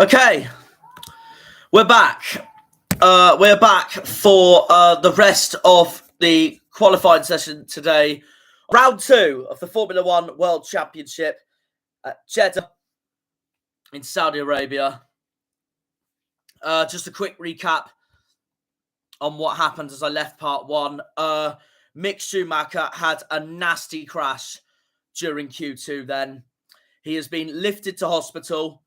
Okay, we're back. We're back for the rest of the qualifying session today. Round 2 of the Formula One World Championship at Jeddah in Saudi Arabia. Just a quick recap on what happened as I left part 1. Mick Schumacher had a nasty crash during Q2 then. He has been lifted to hospital.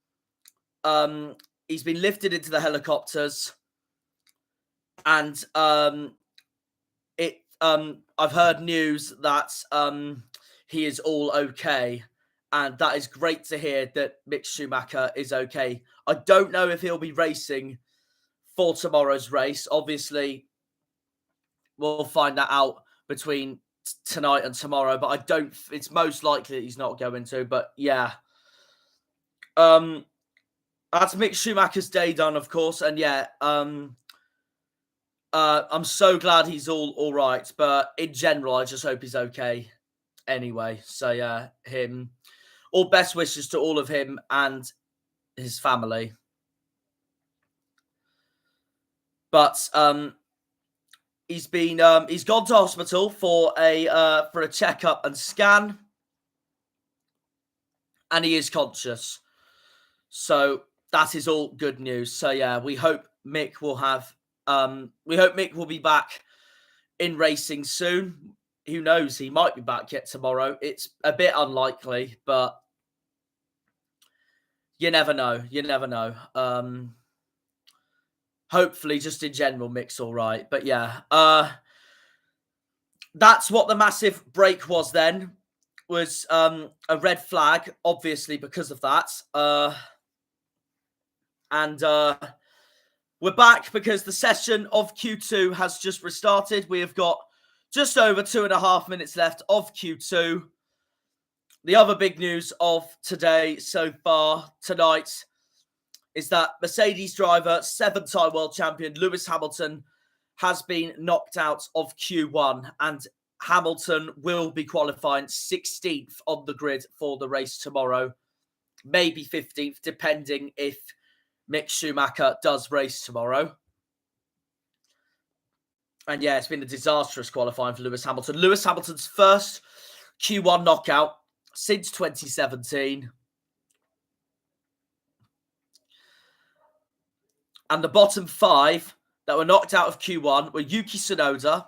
He's been lifted into the helicopters. And I've heard news that he is all okay. And that is great to hear that Mick Schumacher is okay. I don't know if he'll be racing for tomorrow's race. Obviously, we'll find that out between tonight and tomorrow. But it's most likely that he's not going to. But yeah. That's Mick Schumacher's day done, of course. And yeah, I'm so glad he's all right. But in general, I just hope he's okay anyway. So yeah, him. All best wishes to all of him and his family. But he's gone to hospital for a checkup and scan, and he is conscious. So that is all good news. So yeah, we hope Mick will be back in racing soon. Who knows? He might be back yet tomorrow. It's a bit unlikely, but you never know. You never know. Hopefully, just in general, Mick's all right. But yeah, that's what the massive break was then. Was a red flag, obviously, because of that. And we're back because the session of Q2 has just restarted. We have got just over 2.5 minutes left of Q2. The other big news of today so far, tonight, is that Mercedes driver, 7-time world champion Lewis Hamilton has been knocked out of Q1, and Hamilton will be qualifying 16th on the grid for the race tomorrow. Maybe 15th, depending if Mick Schumacher does race tomorrow. And yeah, it's been a disastrous qualifying for Lewis Hamilton. Lewis Hamilton's first Q1 knockout since 2017. And the bottom 5 that were knocked out of Q1 were Yuki Tsunoda,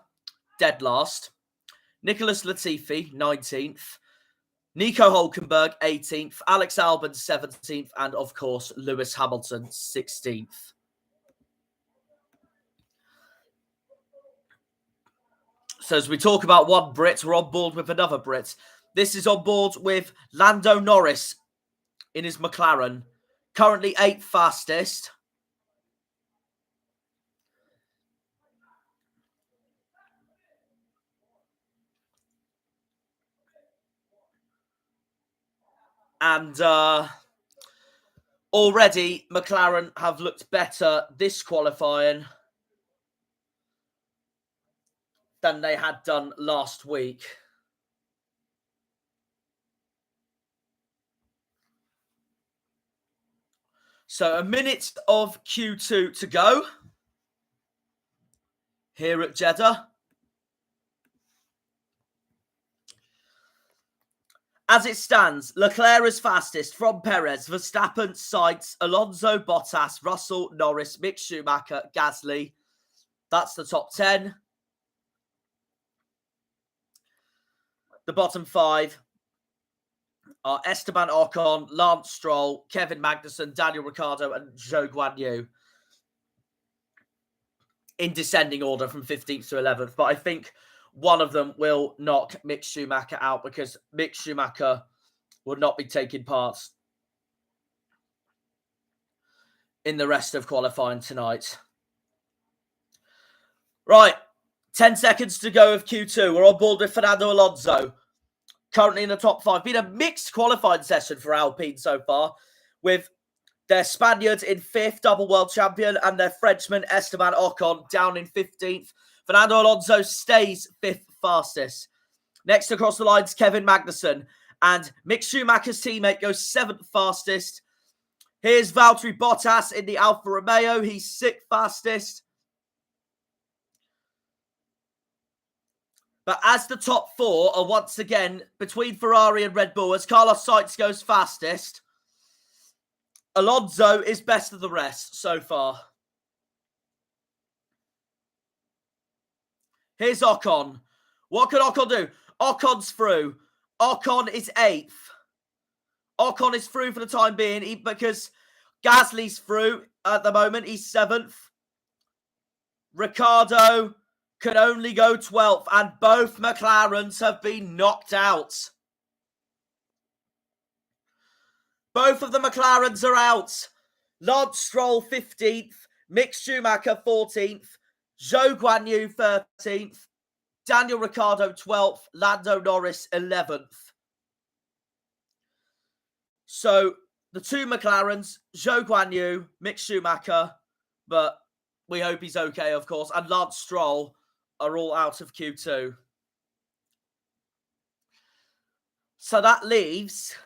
dead last. Nicholas Latifi, 19th. Nico Hulkenberg, 18th. Alex Albon, 17th. And, of course, Lewis Hamilton, 16th. So as we talk about one Brit, we're on board with another Brit. This is on board with Lando Norris in his McLaren. Currently 8th fastest. And already McLaren have looked better this qualifying than they had done last week. So a minute of Q2 to go here at Jeddah. As it stands, Leclerc is fastest from Perez, Verstappen, Sainz, Alonso, Bottas, Russell, Norris, Mick Schumacher, Gasly. That's the top 10. The bottom 5 are Esteban Ocon, Lance Stroll, Kevin Magnussen, Daniel Ricciardo, and Zhou Guanyu. In descending order from 15th to 11th. But I think one of them will knock Mick Schumacher out because Mick Schumacher will not be taking part in the rest of qualifying tonight. Right, 10 seconds to go of Q2. We're on board with Fernando Alonso, currently in the top 5. Been a mixed qualifying session for Alpine so far, with their Spaniard in 5th, double world champion, and their Frenchman Esteban Ocon down in 15th. Fernando Alonso stays 5th fastest. Next across the lines, Kevin Magnussen. And Mick Schumacher's teammate goes 7th fastest. Here's Valtteri Bottas in the Alfa Romeo. He's 6th fastest. But as the top 4 are once again between Ferrari and Red Bull, as Carlos Sainz goes fastest, Alonso is best of the rest so far. Here's Ocon. What can Ocon do? Ocon's through. Ocon is 8th. Ocon is through for the time being because Gasly's through at the moment. He's 7th. Ricciardo can only go 12th, and both McLarens have been knocked out. Both of the McLarens are out. Lance Stroll 15th, Mick Schumacher 14th, Zhou Guanyu 13th, Daniel Ricciardo 12th, Lando Norris 11th. So the 2 McLarens, Zhou Guanyu, Mick Schumacher, but we hope he's okay, of course, and Lance Stroll are all out of Q2. So that leaves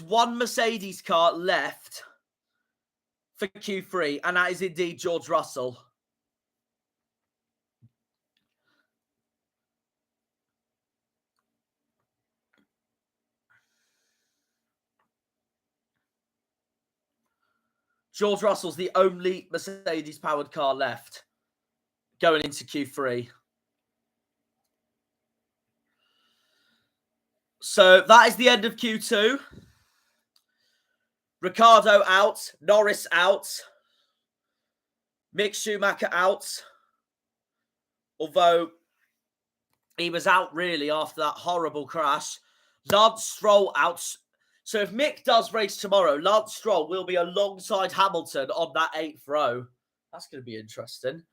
one Mercedes car left for Q3, and that is indeed George Russell. George Russell's the only Mercedes-powered car left going into Q3. So that is the end of Q2. Ricciardo out, Norris out, Mick Schumacher out. Although he was out really after that horrible crash. Lance Stroll out. So if Mick does race tomorrow, Lance Stroll will be alongside Hamilton on that 8th row. That's going to be interesting.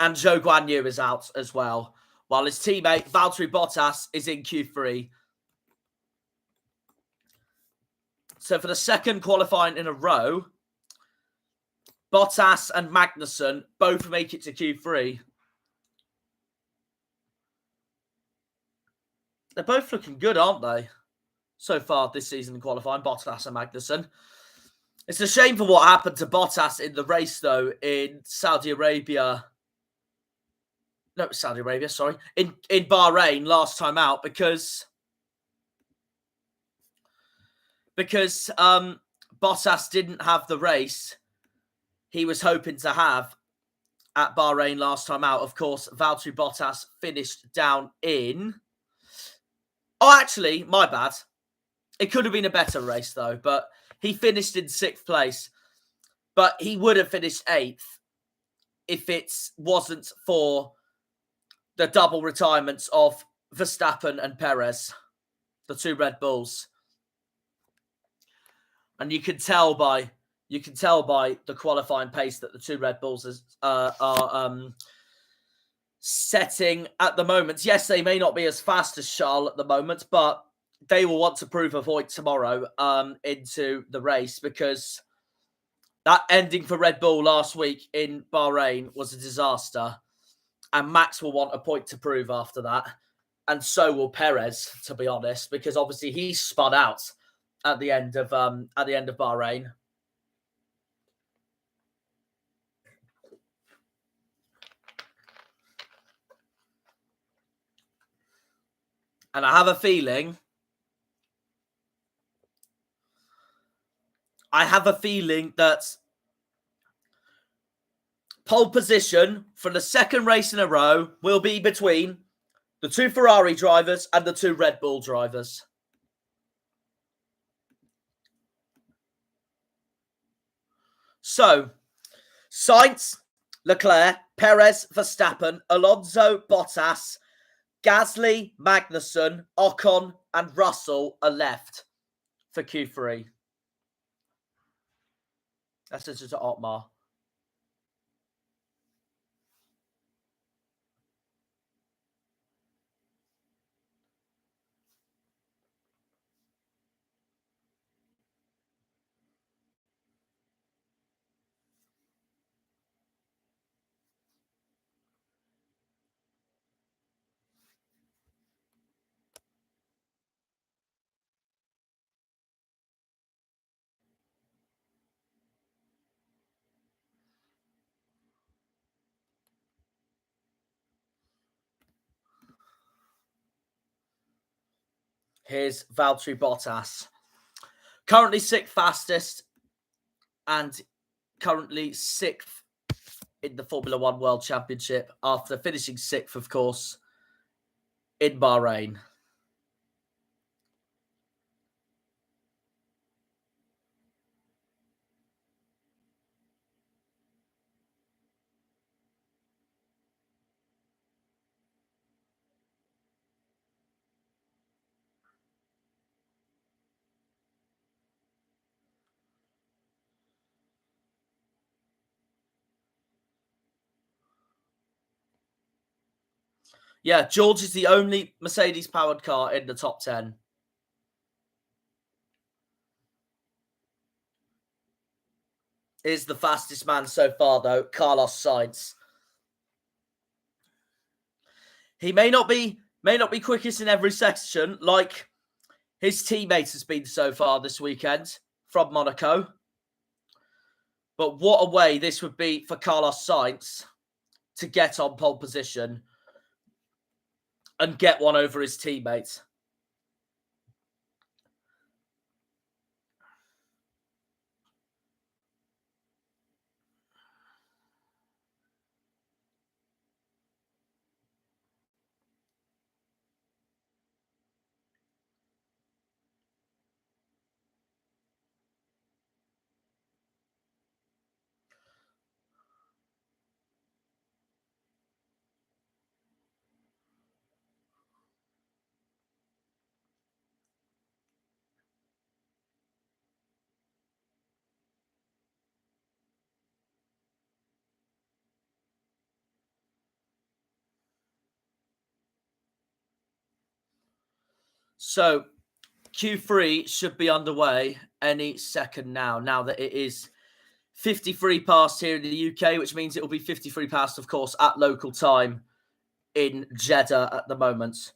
And Zhou Guanyu is out as well, while his teammate Valtteri Bottas is in Q3. So for the second qualifying in a row, Bottas and Magnussen both make it to Q3. They're both looking good, aren't they? So far this season in qualifying, Bottas and Magnussen. It's a shame for what happened to Bottas in the race, though, in Saudi Arabia. No, Saudi Arabia, sorry. In Bahrain last time out because Bottas didn't have the race he was hoping to have at Bahrain last time out. Of course, Valtteri Bottas finished down in... Oh, actually, my bad. It could have been a better race, though, but he finished in 6th place. But he would have finished 8th if it wasn't for the double retirements of Verstappen and Perez, the 2 Red Bulls. And you can tell by the qualifying pace that the 2 Red Bulls are setting at the moment. Yes, they may not be as fast as Charles at the moment, but they will want to prove a point tomorrow into the race, because that ending for Red Bull last week in Bahrain was a disaster. And Max will want a point to prove after that. And so will Perez, to be honest, because obviously he spun out at the end of Bahrain. And I have a feeling that pole position for the second race in a row will be between the 2 Ferrari drivers and the 2 Red Bull drivers. So, Sainz, Leclerc, Perez, Verstappen, Alonso, Bottas, Gasly, Magnussen, Ocon, and Russell are left for Q3. That's just to Otmar. Here's Valtteri Bottas. Currently 6th fastest and currently 6th in the Formula One World Championship after finishing 6th, of course, in Bahrain. Yeah, George is the only Mercedes-powered car in the top 10. Is the fastest man so far, though, Carlos Sainz. He may not be quickest in every section like his teammate has been so far this weekend from Monaco. But what a way this would be for Carlos Sainz to get on pole position and get one over his teammate. So Q3 should be underway any second now that it is 53 past here in the UK, which means it will be 53 past, of course, at local time in Jeddah at the moment.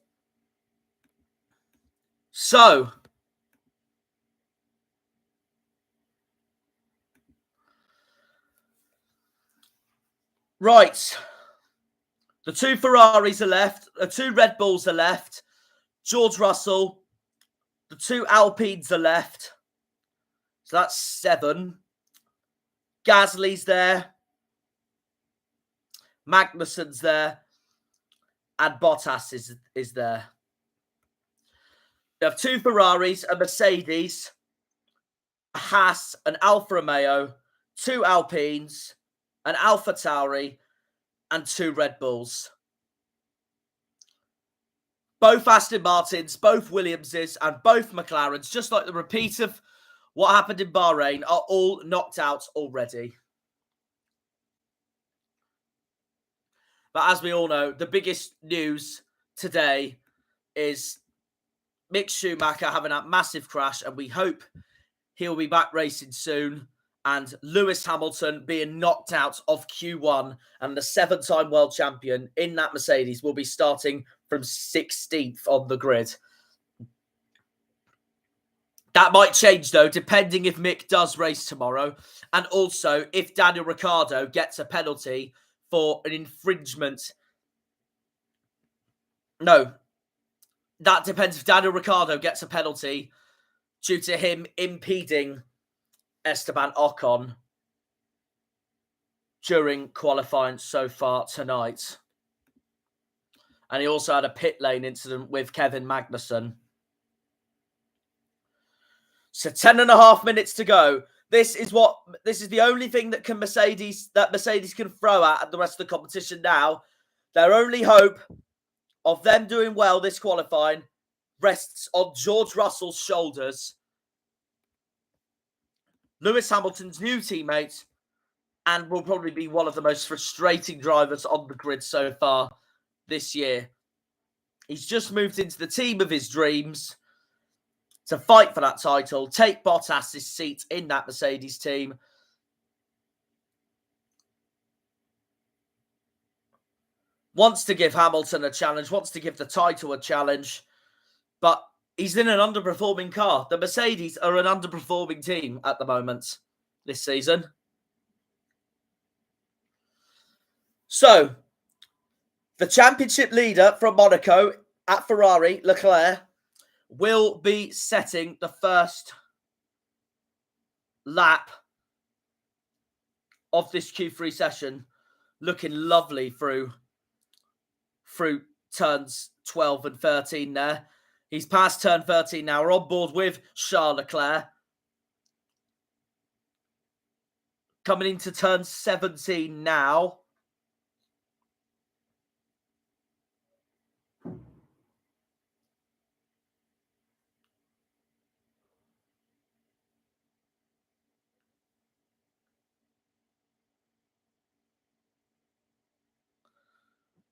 So, right. The 2 Ferraris are left. The 2 Red Bulls are left. George Russell. The 2 Alpines are left. So that's 7. Gasly's there. Magnussen's there. And Bottas is there. You have 2 Ferraris, a Mercedes, a Haas, an Alfa Romeo, 2 Alpines, an Alfa Tauri, and 2 Red Bulls. Both Aston Martins, both Williamses, and both McLarens, just like the repeat of what happened in Bahrain, are all knocked out already. But as we all know, the biggest news today is Mick Schumacher having a massive crash, and we hope he'll be back racing soon. And Lewis Hamilton being knocked out of Q1, and the 7-time world champion in that Mercedes will be starting from 16th on the grid. That might change, though, depending if Mick does race tomorrow, and also if Daniel Ricciardo gets a penalty for an infringement. No, that depends if Daniel Ricciardo gets a penalty due to him impeding Esteban Ocon during qualifying so far tonight. And he also had a pit lane incident with Kevin Magnussen. So 10.5 minutes to go. This is the only thing that Mercedes can throw at the rest of the competition now. Their only hope of them doing well this qualifying rests on George Russell's shoulders, Lewis Hamilton's new teammate, and will probably be one of the most frustrating drivers on the grid so far this year. He's just moved into the team of his dreams to fight for that title, take Bottas' seat in that Mercedes team. Wants to give Hamilton a challenge, wants to give the title a challenge, but he's in an underperforming car. The Mercedes are an underperforming team at the moment this season. So, the championship leader from Monaco at Ferrari, Leclerc, will be setting the first lap of this Q3 session. Looking lovely through turns 12 and 13 there. He's past turn 13 now. We're on board with Charles Leclerc. Coming into turn 17 now.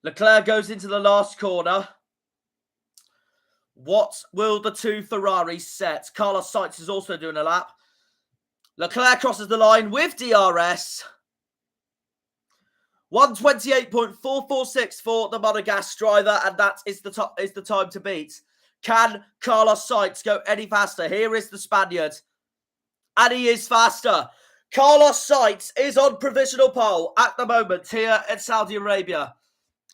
Leclerc goes into the last corner. What will the two Ferraris set? Carlos Sainz is also doing a lap. Leclerc crosses the line with DRS. 128.446 for the Monegasque driver, and that is the time to beat. Can Carlos Sainz go any faster? Here is the Spaniard, and he is faster. Carlos Sainz is on provisional pole at the moment here in Saudi Arabia,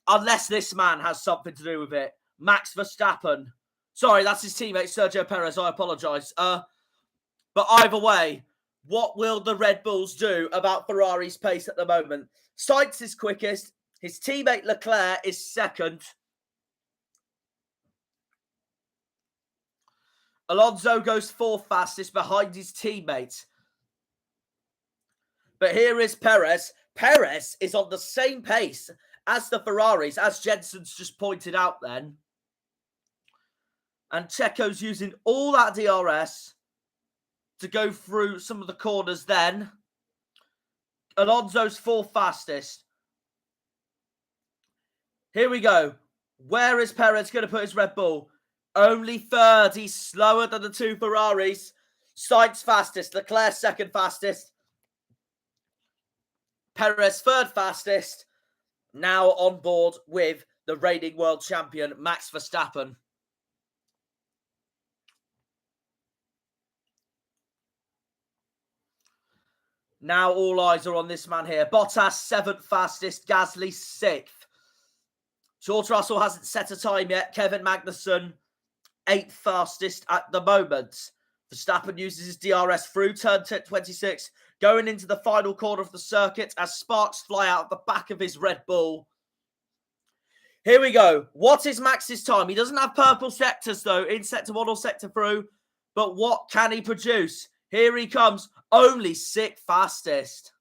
unless this man has something to do with it. Max Verstappen. Sorry, that's his teammate Sergio Perez. I apologise. But either way, what will the Red Bulls do about Ferrari's pace at the moment? Sainz is quickest. His teammate Leclerc is second. Alonso goes fourth fastest behind his teammate. But here is Perez. Perez is on the same pace as the Ferraris, as Jensen's just pointed out then. And Checo's using all that DRS to go through some of the corners then. Alonso's fourth fastest. Here we go. Where is Perez going to put his Red Bull? Only third. He's slower than the two Ferraris. Sainz fastest. Leclerc second fastest. Perez third fastest. Now on board with the reigning world champion, Max Verstappen. Now all eyes are on this man here. Bottas, seventh fastest. Gasly, sixth. George Russell hasn't set a time yet. Kevin Magnussen, eighth fastest at the moment. Verstappen uses his DRS through turn 26, going into the final corner of the circuit as sparks fly out of the back of his Red Bull. Here we go. What is Max's time? He doesn't have purple sectors, though, in sector 1 or sector 3. But what can he produce? Here he comes. Only sixth fastest.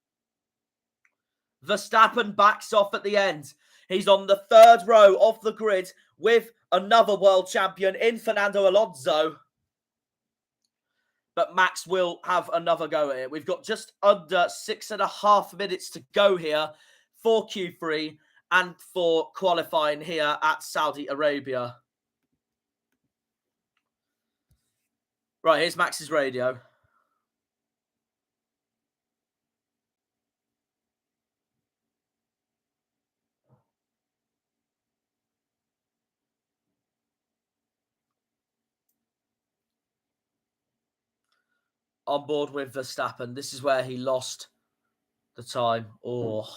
Verstappen backs off at the end. He's on the third row of the grid with another world champion in Fernando Alonso. But Max will have another go at it. We've got just under 6.5 minutes to go here for Q3 and for qualifying here at Saudi Arabia. Right, here's Max's radio. On board with Verstappen. This is where he lost the time. Oh.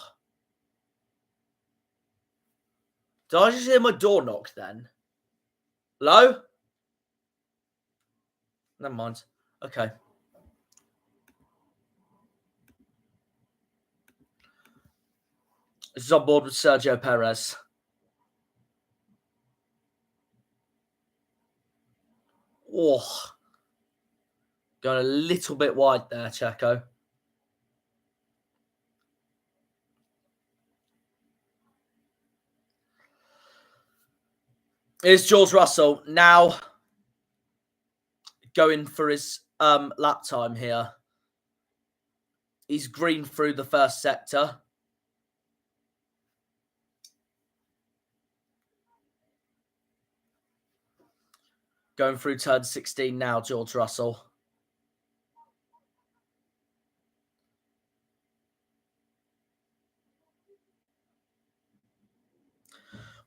Did I just hear my door knock then? Hello? Never mind. Okay. This is on board with Sergio Perez. Oh. Going a little bit wide there, Checo. Here's George Russell now going for his lap time here. He's green through the first sector. Going through turn 16 now, George Russell.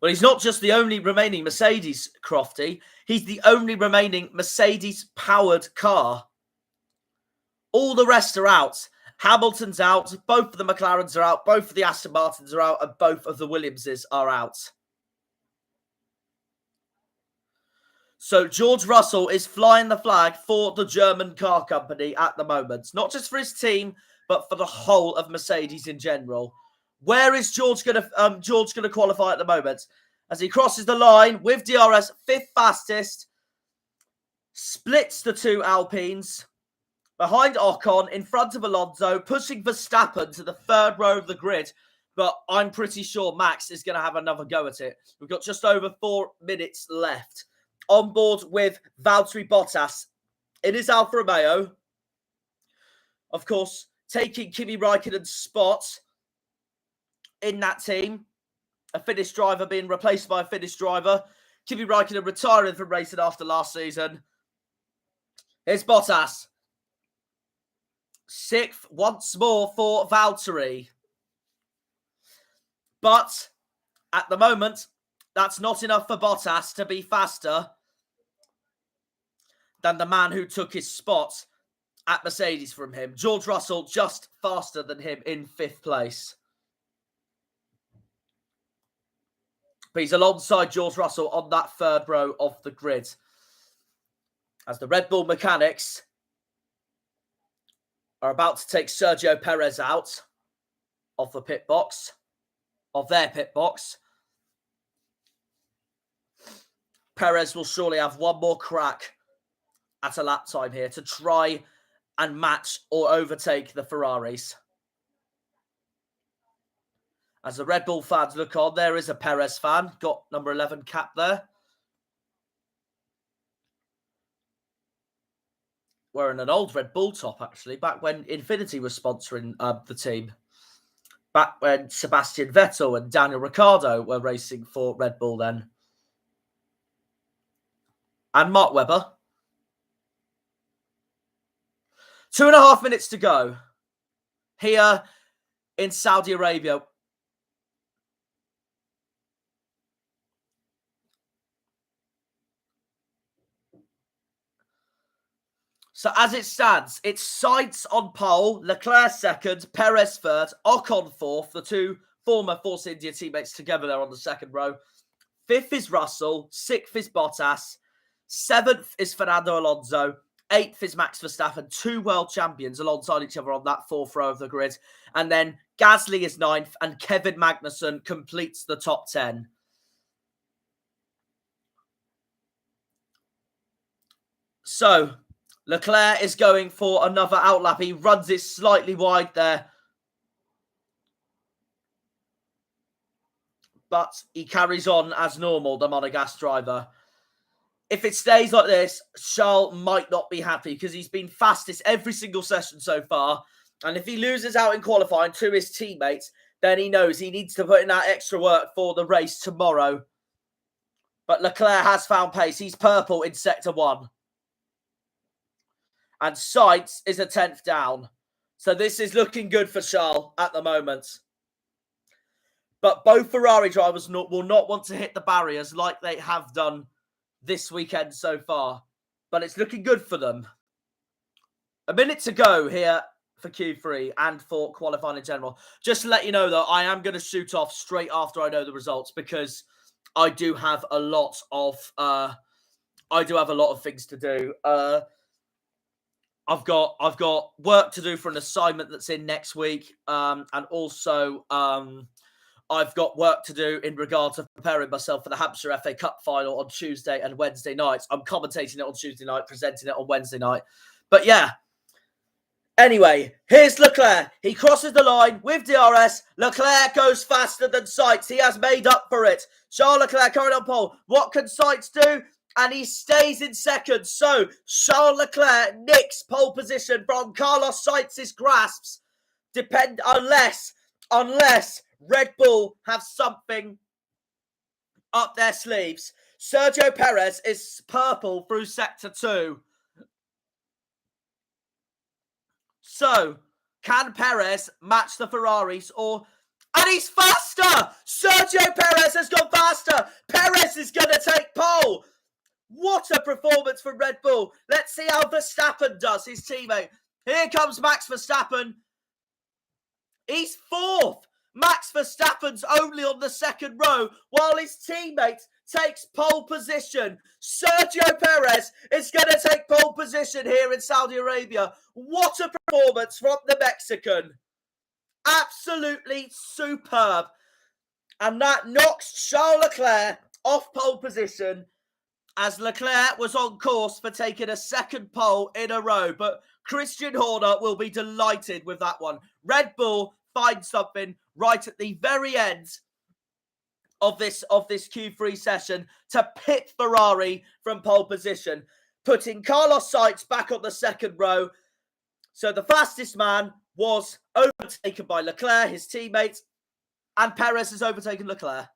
Well, he's not just the only remaining Mercedes, Crofty. He's the only remaining Mercedes-powered car. All the rest are out. Hamilton's out. Both of the McLarens are out. Both of the Aston Martins are out. And both of the Williamses are out. So George Russell is flying the flag for the German car company at the moment. Not just for his team, but for the whole of Mercedes in general. Where is George going to qualify at the moment? As he crosses the line with DRS, 5th fastest, splits the two Alpines, behind Ocon, in front of Alonso, pushing Verstappen to the 3rd row of the grid. But I'm pretty sure Max is going to have another go at it. We've got just over 4 minutes left. On board with Valtteri Bottas in his Alfa Romeo. Of course, taking Kimi Raikkonen's spot in that team. A Finnish driver being replaced by a Finnish driver. Kimi Raikkonen retiring from racing after last season. Here's Bottas. 6th once more for Valtteri. But at the moment, that's not enough for Bottas to be faster than the man who took his spot at Mercedes from him. George Russell just faster than him in 5th place. But he's alongside George Russell on that 3rd row of the grid. As the Red Bull mechanics are about to take Sergio Perez out of the pit box, of their pit box. Perez will surely have one more crack at a lap time here to try and match or overtake the Ferraris. As the Red Bull fans look on, there is a Perez fan, got number 11 cap there. Wearing an old Red Bull top, actually, back when Infinity was sponsoring the team. Back when Sebastian Vettel and Daniel Ricciardo were racing for Red Bull then. And Mark Webber. 2.5 minutes to go here in Saudi Arabia. So as it stands, it's Sainz on pole, Leclerc 2nd, Perez 3rd, Ocon 4th, the two former Force India teammates together there on the 2nd row. 5th is Russell, 6th is Bottas, 7th is Fernando Alonso, 8th is Max Verstappen, 2 world champions alongside each other on that 4th row of the grid. And then Gasly is 9th and Kevin Magnussen completes the top 10. So Leclerc is going for another outlap. He runs it slightly wide there. But he carries on as normal, the Monegasque driver. If it stays like this, Charles might not be happy because he's been fastest every single session so far. And if he loses out in qualifying to his teammates, then he knows he needs to put in that extra work for the race tomorrow. But Leclerc has found pace. He's purple in Sector 1. And Sainz is a 10th down. So this is looking good for Charles at the moment. But both Ferrari drivers will not want to hit the barriers like they have done this weekend so far. But it's looking good for them. A minute to go here for Q3 and for qualifying in general. Just to let you know, though, I am going to shoot off straight after I know the results because I do have a lot of things to do. I've got work to do for an assignment that's in next week, and also I've got work to do in regard to preparing myself for the Hampshire FA Cup final on Tuesday and Wednesday nights. I'm commentating it on Tuesday night, presenting it on Wednesday night. But yeah. Anyway, here's Leclerc. He crosses the line with DRS. Leclerc goes faster than Sainz. He has made up for it. Charles Leclerc currently on pole. What can Sainz do? And he stays in 2nd. So Charles Leclerc nicks pole position from Carlos Sainz's grasps. Unless Red Bull have something up their sleeves. Sergio Perez is purple through Sector 2. So, can Perez match the Ferraris and he's faster! Sergio Perez has gone faster! Perez is going to take pole! What a performance from Red Bull. Let's see how Verstappen does, his teammate. Here comes Max Verstappen. He's 4th. Max Verstappen's only on the 2nd row, while his teammate takes pole position. Sergio Perez is going to take pole position here in Saudi Arabia. What a performance from the Mexican. Absolutely superb. And that knocks Charles Leclerc off pole position, as Leclerc was on course for taking a second pole in a row. But Christian Horner will be delighted with that one. Red Bull finds something right at the very end of this Q3 session to pit Ferrari from pole position, putting Carlos Sainz back on the second row. So the fastest man was overtaken by Leclerc, his teammates, and Perez has overtaken Leclerc.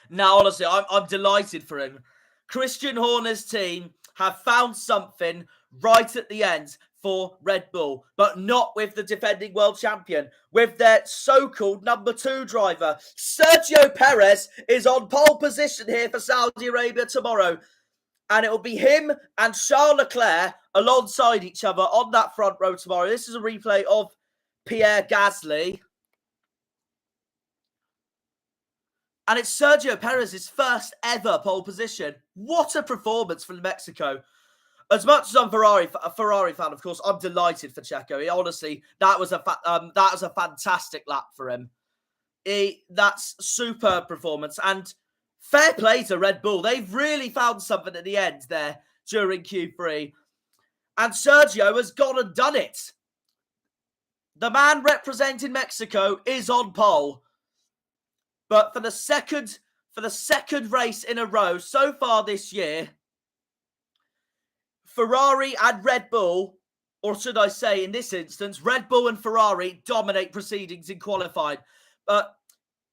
Now, honestly, I'm delighted for him. Christian Horner's team have found something right at the end for Red Bull, but not with the defending world champion, with their so-called number 2 driver. Sergio Perez is on pole position here for Saudi Arabia tomorrow, and it will be him and Charles Leclerc alongside each other on that front row tomorrow. This is a replay of Pierre Gasly. And it's Sergio Perez's first ever pole position. What a performance from Mexico. As much as I'm a Ferrari fan, of course, I'm delighted for Checo. Honestly, that was a fantastic lap for him. That's superb performance. And fair play to Red Bull. They've really found something at the end there during Q3. And Sergio has gone and done it. The man representing Mexico is on pole. But for the second race in a row so far this year, Ferrari and Red Bull, or should I say in this instance, Red Bull and Ferrari dominate proceedings in qualifying. But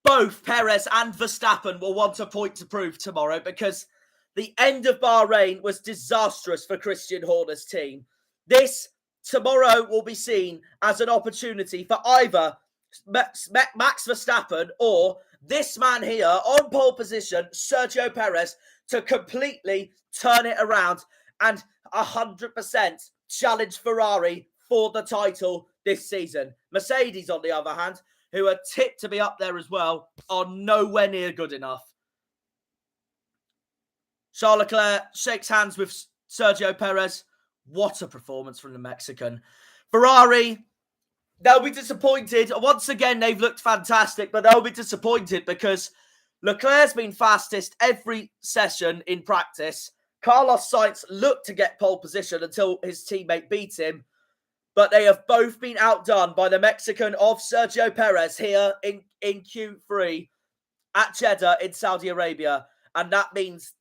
both Perez and Verstappen will want a point to prove tomorrow, because the end of Bahrain was disastrous for Christian Horner's team. This tomorrow will be seen as an opportunity for either Max Verstappen or this man here on pole position, Sergio Perez, to completely turn it around and 100% challenge Ferrari for the title this season. Mercedes, on the other hand, who are tipped to be up there as well, are nowhere near good enough. Charles Leclerc shakes hands with Sergio Perez. What a performance from the Mexican. Ferrari, they'll be disappointed. Once again, they've looked fantastic, but they'll be disappointed because Leclerc's been fastest every session in practice. Carlos Sainz looked to get pole position until his teammate beat him, but they have both been outdone by the Mexican of Sergio Perez here in Q3 at Jeddah in Saudi Arabia. And that means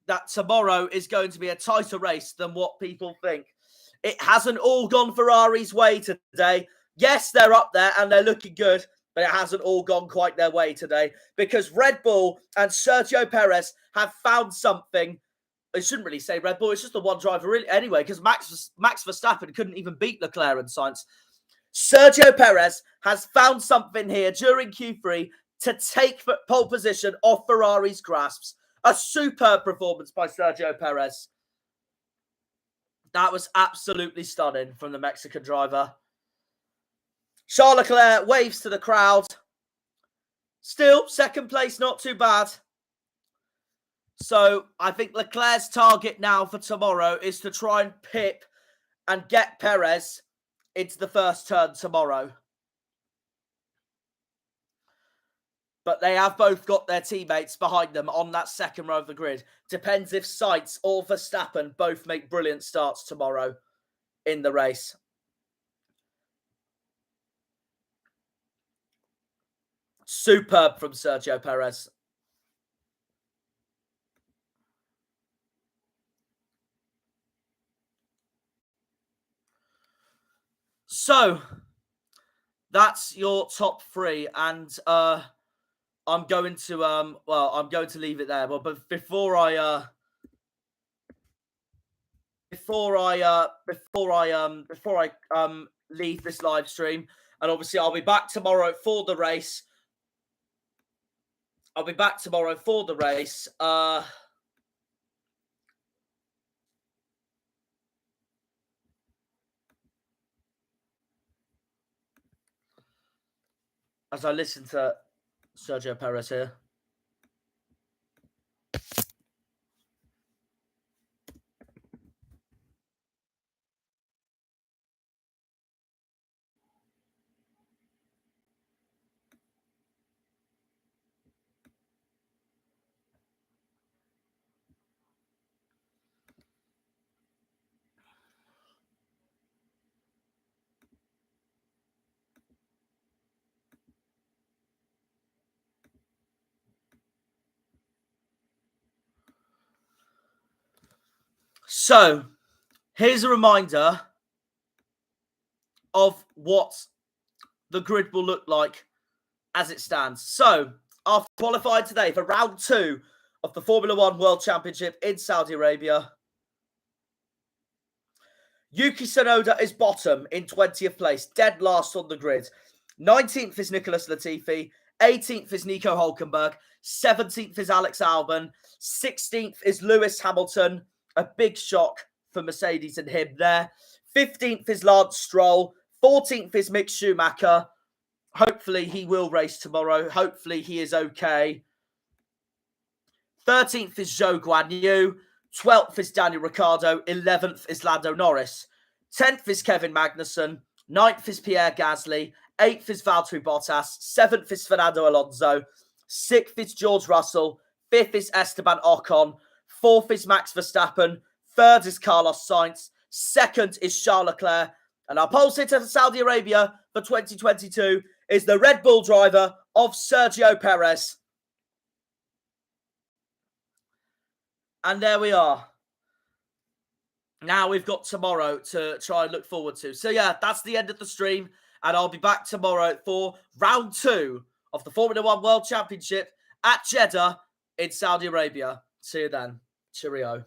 that tomorrow is going to be a tighter race than what people think. It hasn't all gone Ferrari's way today. Yes, they're up there and they're looking good, but it hasn't all gone quite their way today, because Red Bull and Sergio Perez have found something. I shouldn't really say Red Bull, it's just the one driver really anyway, because Max Verstappen couldn't even beat Leclerc and Sainz. Sergio Perez has found something here during Q3 to take pole position off Ferrari's grasps. A superb performance by Sergio Perez. That was absolutely stunning from the Mexican driver. Charles Leclerc waves to the crowd. Still, second place, not too bad. So I think Leclerc's target now for tomorrow is to try and pip and get Perez into the first turn tomorrow. But they have both got their teammates behind them on that second row of the grid. Depends if Sainz or Verstappen both make brilliant starts tomorrow in the race. Superb from Sergio Perez. So, that's your top 3, and I'm going to leave it there. Well, but before I leave this live stream, and obviously I'll be back tomorrow for the race. I'll be back tomorrow for the race. As I listen to Sergio Perez here. So, here's a reminder of what the grid will look like as it stands. So, after qualifying today for round 2 of the Formula 1 World Championship in Saudi Arabia, Yuki Tsunoda is bottom in 20th place, dead last on the grid. 19th is Nicholas Latifi. 18th is Nico Hulkenberg. 17th is Alex Albon. 16th is Lewis Hamilton. A big shock for Mercedes and him there. 15th is Lance Stroll. 14th is Mick Schumacher. Hopefully he will race tomorrow. Hopefully he is okay. 13th is Zhou Guanyu. 12th is Daniel Ricciardo. 11th is Lando Norris. 10th is Kevin Magnussen. 9th is Pierre Gasly. 8th is Valtteri Bottas. 7th is Fernando Alonso. 6th is George Russell. 5th is Esteban Ocon. 4th is Max Verstappen. 3rd is Carlos Sainz. 2nd is Charles Leclerc. And our pole sitter for Saudi Arabia for 2022 is the Red Bull driver of Sergio Perez. And there we are. Now we've got tomorrow to try and look forward to. So yeah, that's the end of the stream. And I'll be back tomorrow for round 2 of the Formula 1 World Championship at Jeddah in Saudi Arabia. See you then. Cheerio.